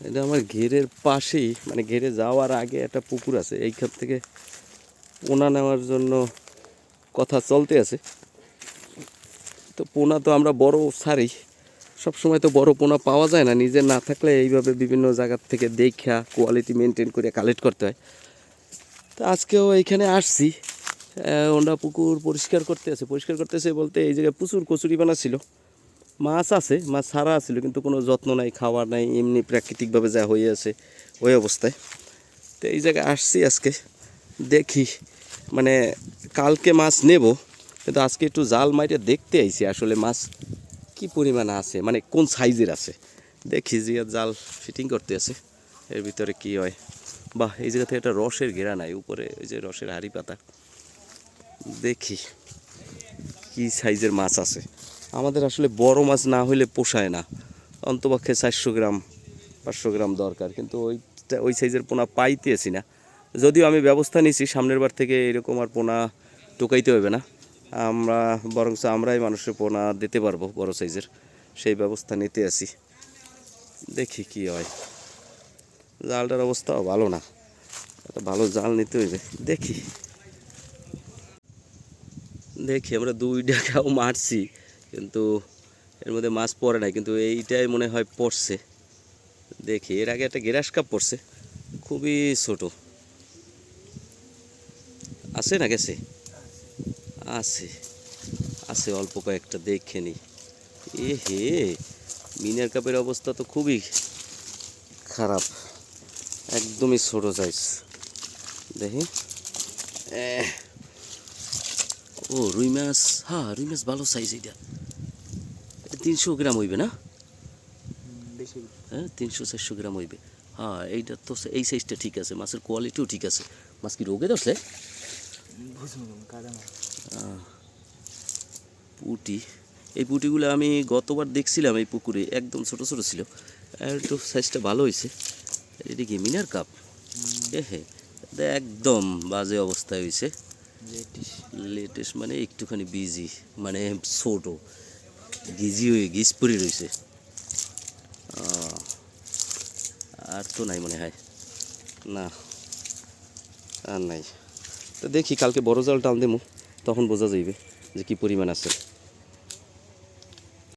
এটা আমার ঘেরের পাশেই, মানে ঘেরে যাওয়ার আগে একটা পুকুর আছে, এইখান থেকে পোনা নেওয়ার জন্য কথা চলতে আছে। তো পোনা তো আমরা বড় ছাড়ি, সবসময় তো বড় পোনা পাওয়া যায় না, নিজে না থাকলে এইভাবে বিভিন্ন জায়গার থেকে দেখা কোয়ালিটি মেনটেন করে কালেক্ট করতে হয়। তো আজকেও এইখানে আসছি, ওরা পুকুর পরিষ্কার করতেছে বলতে এই জায়গায় প্রচুর কচুরিপানা ছিল, মাছ আছে, মাছ ছাড়া ছিল, কিন্তু কোনো যত্ন নাই, খাওয়া নাই, এমনি প্রাকৃতিকভাবে যা হয়ে আছে ওই অবস্থায়। তো এই জায়গায় আসছি আজকে, দেখি মানে কালকে মাছ নেব, কিন্তু আজকে একটু জাল মাইরে দেখতে আইছি আসলে মাছ কি পরিমাণ আছে, মানে কোন সাইজের আছে। দেখি যে জাল ফিটিং করতে আছে, এর ভিতরে কি হয়। বাহ, এই জায়গা থেকে একটা রসের ঘেরা নাই, উপরে ওই যে রসের হাঁড়ি পাতা, দেখি কি সাইজের মাছ আছে। আমাদের আসলে বড় মাছ না হইলে পোষায় না, অন্তপক্ষে 400 গ্রাম 500 গ্রাম দরকার, কিন্তু ওই সাইজের পোনা পাইতেছি না। যদিও আমি ব্যবস্থা নিয়েছি, সামনের বার থেকে এরকম আর পোনা টোকাইতে হবে না, আমরা বরঞ্চ আমরাই মানুষের পোনা দিতে পারবো বড় সাইজের, সেই ব্যবস্থা নিতে আছি। দেখি কি হয়। জালটার অবস্থাও ভালো না, একটা ভালো জাল নিতে হইবে। দেখি দেখি আমরা 2 টাকাও মারছি, কিন্তু এর মধ্যে মাছ পড়ে নাই, কিন্তু এইটাই মনে হয় পড়ছে। দেখি, এর আগে একটা গ্রাস কাপ পড়ছে, খুবই ছোট। আছে না গেছে? আছে, আছে অল্প কয়েকটা, দেখে নি। এ হে, মিনার কাপের অবস্থা তো খুবই খারাপ, একদমই ছোট সাইজ। দেখি, ও রুই মাছ, হ্যাঁ রুই মাছ ভালো সাইজ। এটা 300 গ্রাম হইবে না? হ্যাঁ 300-400 গ্রাম হইবে। হ্যাঁ এইটা তো, এই সাইজটা ঠিক আছে, মাছের কোয়ালিটিও ঠিক আছে। মাছ কি রোগে ধরছে? পুঁটি, এই পুঁটিগুলো আমি গতবার দেখছিলাম এই পুকুরে, একদম ছোট ছোট ছিল, আর একটু সাইজটা ভালো হয়েছে। এটা কি মিনার কাপ? এ হে, একদম বাজে অবস্থায় হয়েছে। লেটেস্ট মানে একটুখানি বিজি, মানে ছোট গিজি হয়ে গিজ পরে রয়েছে, আর তো নাই মনে হয়, না আর নাই। তো দেখি কালকে বড় জাল টান দেবো, তখন বোঝা যাইবে যে কি পরিমাণ আছে।